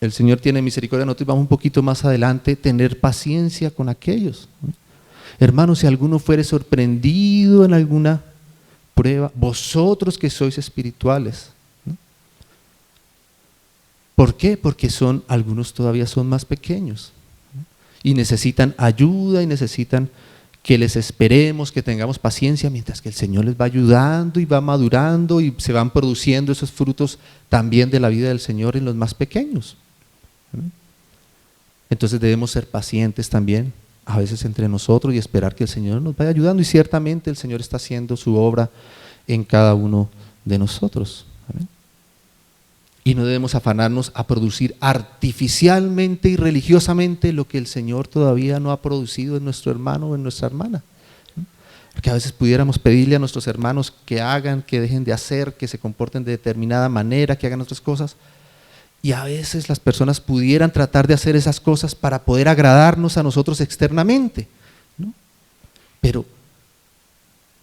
el Señor tiene misericordia, nosotros vamos un poquito más adelante, tener paciencia con aquellos, ¿no? Hermanos, si alguno fuere sorprendido en alguna prueba, vosotros que sois espirituales, ¿no? ¿Por qué? Porque algunos todavía son más pequeños, ¿no? Y necesitan ayuda y necesitan que les esperemos, que tengamos paciencia, mientras que el Señor les va ayudando y va madurando y se van produciendo esos frutos también de la vida del Señor en los más pequeños, ¿no? Entonces debemos ser pacientes también a veces entre nosotros y esperar que el Señor nos vaya ayudando, y ciertamente el Señor está haciendo su obra en cada uno de nosotros. Amén. Y no debemos afanarnos a producir artificialmente y religiosamente lo que el Señor todavía no ha producido en nuestro hermano o en nuestra hermana. Porque a veces pudiéramos pedirle a nuestros hermanos que hagan, que dejen de hacer, que se comporten de determinada manera, que hagan otras cosas. Y a veces las personas pudieran tratar de hacer esas cosas para poder agradarnos a nosotros externamente, ¿no? Pero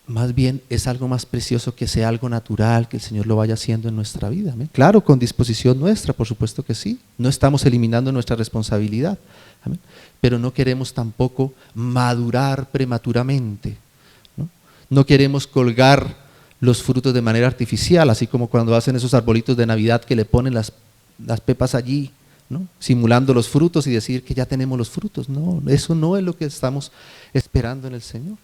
más bien es algo más precioso que sea algo natural, que el Señor lo vaya haciendo en nuestra vida. ¿Amén? Claro, con disposición nuestra, por supuesto que sí. No estamos eliminando nuestra responsabilidad. ¿Amén? Pero no queremos tampoco madurar prematuramente. No queremos colgar los frutos de manera artificial, así como cuando hacen esos arbolitos de Navidad que le ponen las pepas allí, ¿no? Simulando los frutos y decir que ya tenemos los frutos. No, eso no es lo que estamos esperando en el Señor.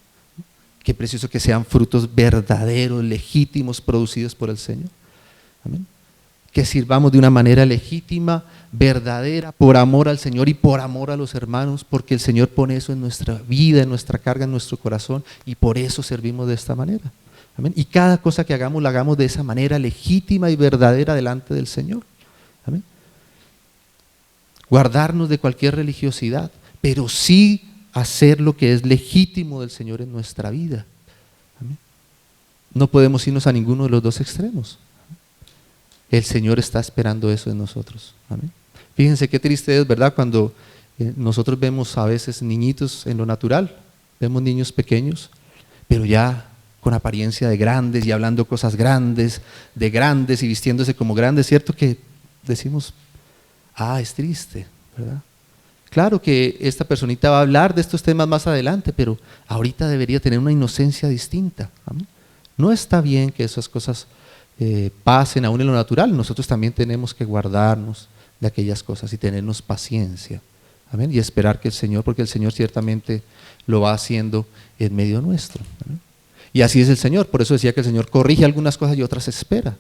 Qué precioso que sean frutos verdaderos, legítimos, producidos por el Señor. Amén. Que sirvamos de una manera legítima, verdadera, por amor al Señor y por amor a los hermanos, porque el Señor pone eso en nuestra vida, en nuestra carga, en nuestro corazón, y por eso servimos de esta manera. Amén. Y cada cosa que hagamos, la hagamos de esa manera legítima y verdadera delante del Señor. Amén. Guardarnos de cualquier religiosidad, pero sí hacer lo que es legítimo del Señor en nuestra vida. Amén. No podemos irnos a ninguno de los dos extremos. El Señor está esperando eso en nosotros. Amén. Fíjense qué triste es, ¿verdad? Cuando nosotros vemos a veces niñitos en lo natural, vemos niños pequeños, pero ya con apariencia de grandes y hablando cosas grandes, de grandes y vistiéndose como grandes, ¿cierto? Que decimos, es triste, ¿verdad? Claro que esta personita va a hablar de estos temas más adelante, pero ahorita debería tener una inocencia distinta. Amén. No está bien que esas cosas pasen aún en lo natural. Nosotros también tenemos que guardarnos de aquellas cosas y tenernos paciencia. Amén. Y esperar que el Señor, porque el Señor ciertamente lo va haciendo en medio nuestro. Amén. Y así es el Señor. Por eso decía que el Señor corrige algunas cosas y otras espera.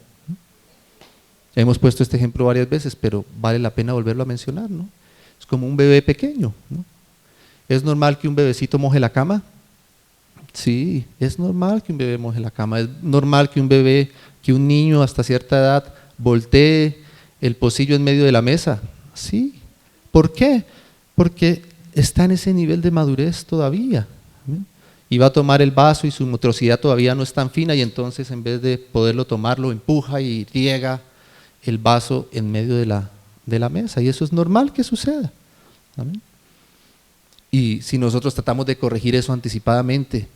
Hemos puesto este ejemplo varias veces, pero vale la pena volverlo a mencionar, ¿no? Es como un bebé pequeño, ¿no? ¿Es normal que un bebecito moje la cama? Sí, es normal que un bebé moje la cama. Es normal que un niño hasta cierta edad voltee el pocillo en medio de la mesa. Sí. ¿Por qué? Porque está en ese nivel de madurez todavía. ¿Amén? Y va a tomar el vaso y su motricidad todavía no es tan fina y entonces en vez de poderlo tomar lo empuja y riega el vaso en medio de la mesa, y eso es normal que suceda. ¿Amén? Y si nosotros tratamos de corregir eso anticipadamente,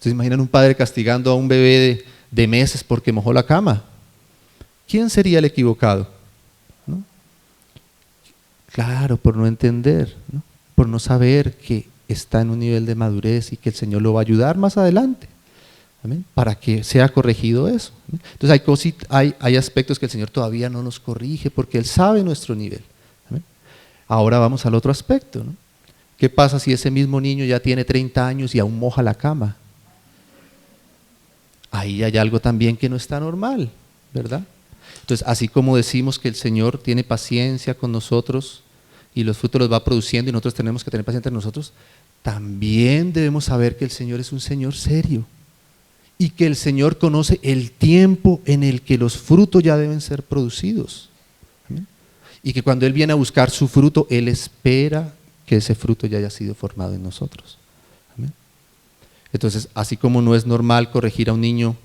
¿se imaginan un padre castigando a un bebé de meses porque mojó la cama? ¿Quién sería el equivocado? ¿No? Claro, por no entender, ¿no? Por no saber que está en un nivel de madurez y que el Señor lo va a ayudar más adelante. ¿Amén? Para que sea corregido eso. Entonces hay aspectos que el Señor todavía no nos corrige porque Él sabe nuestro nivel. ¿Amén? Ahora vamos al otro aspecto, ¿no? ¿Qué pasa si ese mismo niño ya tiene 30 años y aún moja la cama? Ahí hay algo también que no está normal, ¿verdad? Entonces, así como decimos que el Señor tiene paciencia con nosotros y los frutos los va produciendo y nosotros tenemos que tener paciencia en nosotros, también debemos saber que el Señor es un Señor serio. Y que el Señor conoce el tiempo en el que los frutos ya deben ser producidos. ¿Amén? Y que cuando Él viene a buscar su fruto, Él espera que ese fruto ya haya sido formado en nosotros. ¿Amén? Entonces, así como no es normal corregir a un niño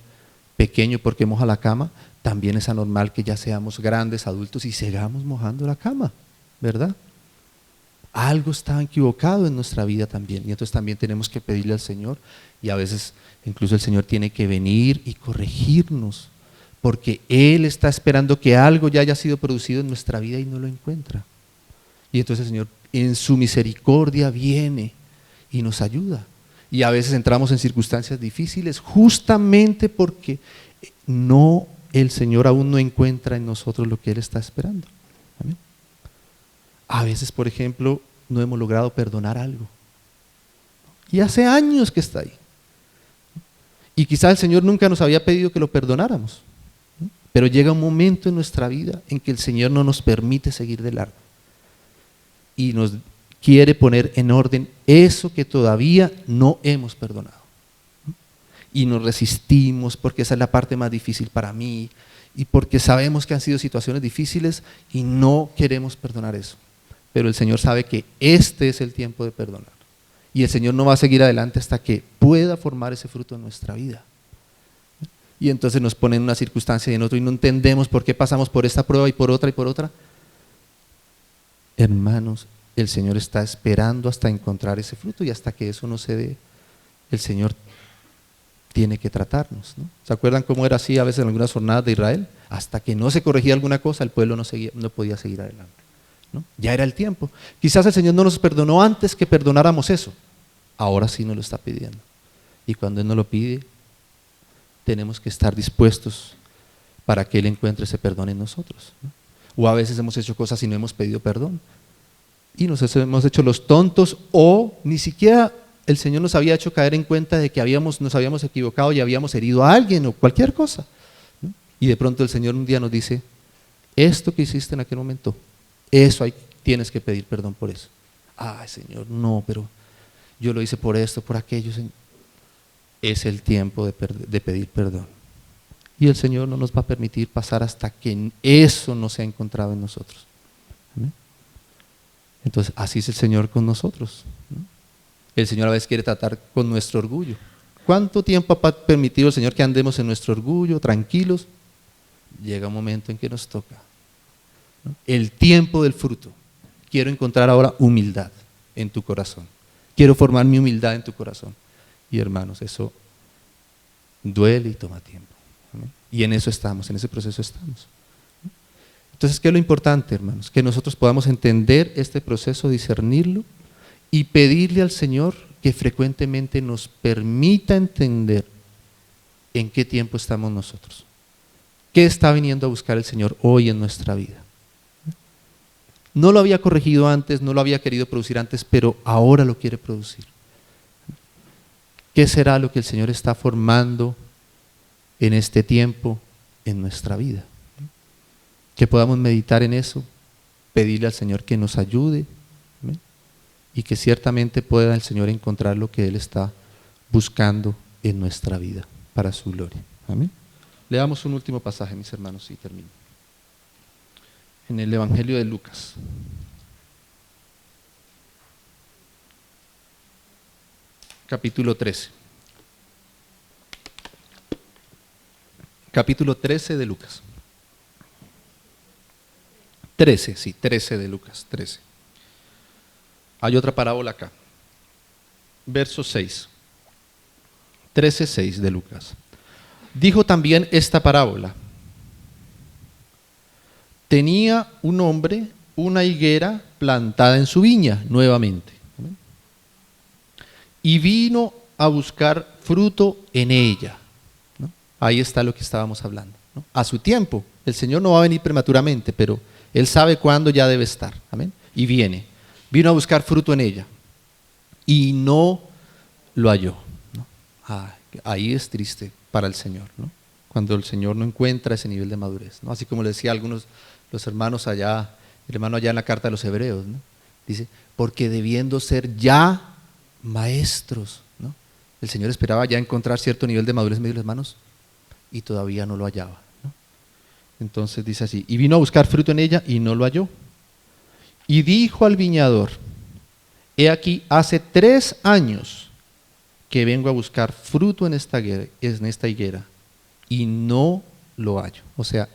pequeño porque moja la cama, también es anormal que ya seamos grandes adultos y sigamos mojando la cama, ¿verdad? Algo está equivocado en nuestra vida también, y entonces también tenemos que pedirle al Señor, y a veces incluso el Señor tiene que venir y corregirnos, porque Él está esperando que algo ya haya sido producido en nuestra vida y no lo encuentra. Y entonces el Señor en su misericordia viene y nos ayuda. Y a veces entramos en circunstancias difíciles justamente porque el Señor aún no encuentra en nosotros lo que Él está esperando. ¿Amén? A veces, por ejemplo, no hemos logrado perdonar algo. Y hace años que está ahí. Y quizá el Señor nunca nos había pedido que lo perdonáramos. Pero llega un momento en nuestra vida en que el Señor no nos permite seguir de largo. Y nos quiere poner en orden eso que todavía no hemos perdonado. y nos resistimos porque esa es la parte más difícil para mí y porque sabemos que han sido situaciones difíciles y no queremos perdonar eso. Pero el Señor sabe que este es el tiempo de perdonar y el Señor no va a seguir adelante hasta que pueda formar ese fruto en nuestra vida. Y entonces nos pone en una circunstancia y en otra y no entendemos por qué pasamos por esta prueba y por otra y por otra. Hermanos, el Señor está esperando hasta encontrar ese fruto y hasta que eso no se dé, el Señor tiene que tratarnos, ¿no? ¿Se acuerdan cómo era así a veces en algunas jornadas de Israel? Hasta que no se corregía alguna cosa, el pueblo no podía seguir adelante, ¿no? Ya era el tiempo. Quizás el Señor no nos perdonó antes que perdonáramos eso. Ahora sí nos lo está pidiendo. Y cuando Él nos lo pide, tenemos que estar dispuestos para que Él encuentre ese perdón en nosotros, ¿no? O a veces hemos hecho cosas y no hemos pedido perdón. Y nos hemos hecho los tontos o ni siquiera el Señor nos había hecho caer en cuenta de que nos habíamos equivocado y habíamos herido a alguien o cualquier cosa, ¿no? Y de pronto el Señor un día nos dice, esto que hiciste en aquel momento, tienes que pedir perdón por eso. Ay, Señor, no, pero yo lo hice por esto, por aquello, Señor. Es el tiempo de pedir perdón. Y el Señor no nos va a permitir pasar hasta que eso no sea encontrado en nosotros. ¿Amén? Entonces, así es el Señor con nosotros, ¿no? El Señor a veces quiere tratar con nuestro orgullo. ¿Cuánto tiempo ha permitido el Señor que andemos en nuestro orgullo, tranquilos? Llega un momento en que nos toca, ¿no? El tiempo del fruto. Quiero encontrar ahora humildad en tu corazón. Quiero formar mi humildad en tu corazón. Y hermanos, eso duele y toma tiempo. ¿Amén? Y en eso estamos, en ese proceso estamos. Entonces, ¿qué es lo importante, hermanos? Que nosotros podamos entender este proceso, discernirlo y pedirle al Señor que frecuentemente nos permita entender en qué tiempo estamos nosotros. ¿Qué está viniendo a buscar el Señor hoy en nuestra vida? No lo había corregido antes, no lo había querido producir antes, pero ahora lo quiere producir. ¿Qué será lo que el Señor está formando en este tiempo en nuestra vida? Que podamos meditar en eso, pedirle al Señor que nos ayude, ¿amén? Y que ciertamente pueda el Señor encontrar lo que Él está buscando en nuestra vida para su gloria. Amén. Leamos un último pasaje, mis hermanos, y termino. En el Evangelio de Lucas. Capítulo 13. Capítulo 13 de Lucas. 13 de Lucas, 13. Hay otra parábola acá. Verso 6. 13:6 de Lucas. Dijo también esta parábola. Tenía un hombre una higuera plantada en su viña nuevamente. ¿Amén? Y vino a buscar fruto en ella, ¿no? Ahí está lo que estábamos hablando, ¿no? A su tiempo. El Señor no va a venir prematuramente, pero Él sabe cuándo ya debe estar. Amén. Y vino a buscar fruto en ella y no lo halló, ¿no? Ahí es triste para el Señor, ¿no? Cuando el Señor no encuentra ese nivel de madurez, ¿no? Así como le decía a algunos los hermanos allá, el hermano allá en la carta de los Hebreos, ¿no? Dice, porque debiendo ser ya maestros, ¿no? El Señor esperaba ya encontrar cierto nivel de madurez en medio de los hermanos y todavía no lo hallaba, ¿no? Entonces dice así, y vino a buscar fruto en ella y no lo halló. Y dijo al viñador, he aquí, hace 3 años que vengo a buscar fruto en esta higuera y no lo hallo. O sea,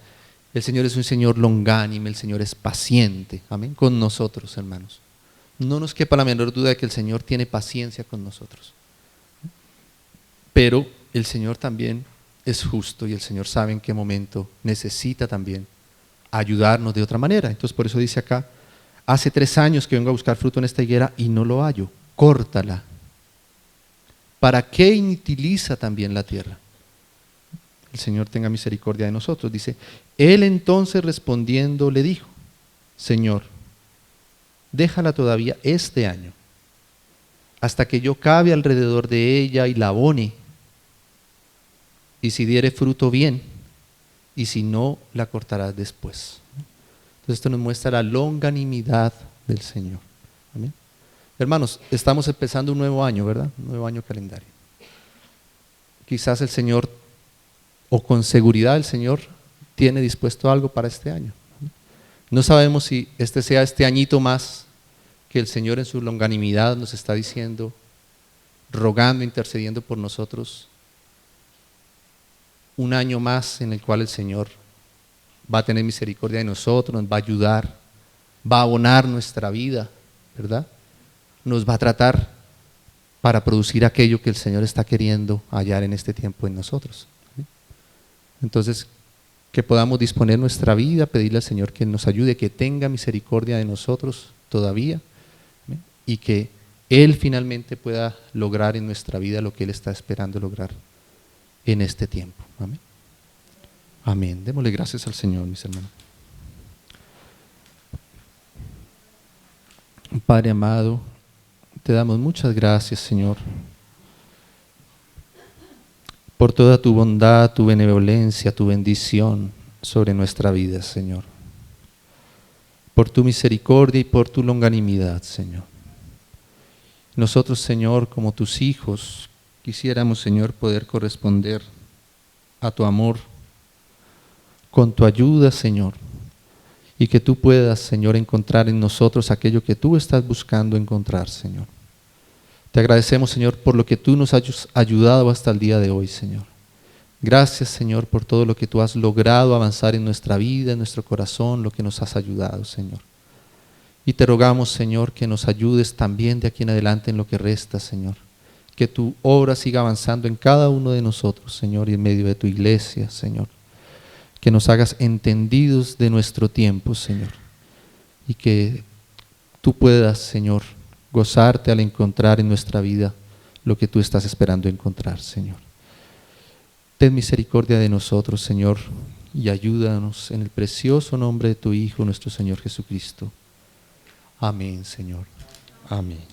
el Señor es un Señor longánime, el Señor es paciente, amén, con nosotros, hermanos. No nos quepa la menor duda de que el Señor tiene paciencia con nosotros. Pero el Señor también es justo y el Señor sabe en qué momento necesita también ayudarnos de otra manera. Entonces por eso dice acá, hace 3 años que vengo a buscar fruto en esta higuera y no lo hallo, córtala. ¿Para qué inutiliza también la tierra? El Señor tenga misericordia de nosotros. Dice, él entonces respondiendo le dijo, Señor, déjala todavía este año, hasta que yo cabe alrededor de ella y la abone, y si diere fruto bien, y si no, la cortarás después. Entonces esto nos muestra la longanimidad del Señor. ¿Amén? Hermanos, estamos empezando un nuevo año, ¿verdad? Un nuevo año calendario. quizás el Señor, o con seguridad el Señor, tiene dispuesto algo para este año. No sabemos si este sea este añito más que el Señor en su longanimidad nos está diciendo, rogando, intercediendo por nosotros, un año más en el cual el Señor va a tener misericordia de nosotros, nos va a ayudar, va a abonar nuestra vida, ¿verdad? Nos va a tratar para producir aquello que el Señor está queriendo hallar en este tiempo en nosotros. Entonces, que podamos disponer nuestra vida, pedirle al Señor que nos ayude, que tenga misericordia de nosotros todavía, y que Él finalmente pueda lograr en nuestra vida lo que Él está esperando lograr en este tiempo. Amén. Amén. Démosle gracias al Señor, mis hermanos. Padre amado, te damos muchas gracias, Señor, por toda tu bondad, tu benevolencia, tu bendición sobre nuestra vida, Señor. Por tu misericordia y por tu longanimidad, Señor. Nosotros, Señor, como tus hijos, quisiéramos, Señor, poder corresponder a tu amor con tu ayuda, Señor, y que tú puedas, Señor, encontrar en nosotros aquello que tú estás buscando encontrar, Señor. Te agradecemos, Señor, por lo que tú nos has ayudado hasta el día de hoy, Señor. Gracias, Señor, por todo lo que tú has logrado avanzar en nuestra vida, en nuestro corazón, lo que nos has ayudado, Señor. Y te rogamos, Señor, que nos ayudes también de aquí en adelante en lo que resta, Señor. Que tu obra siga avanzando en cada uno de nosotros, Señor, y en medio de tu iglesia, Señor. Que nos hagas entendidos de nuestro tiempo, Señor. Y que tú puedas, Señor, gozarte al encontrar en nuestra vida lo que tú estás esperando encontrar, Señor. Ten misericordia de nosotros, Señor, y ayúdanos en el precioso nombre de tu Hijo, nuestro Señor Jesucristo. Amén, Señor. Amén.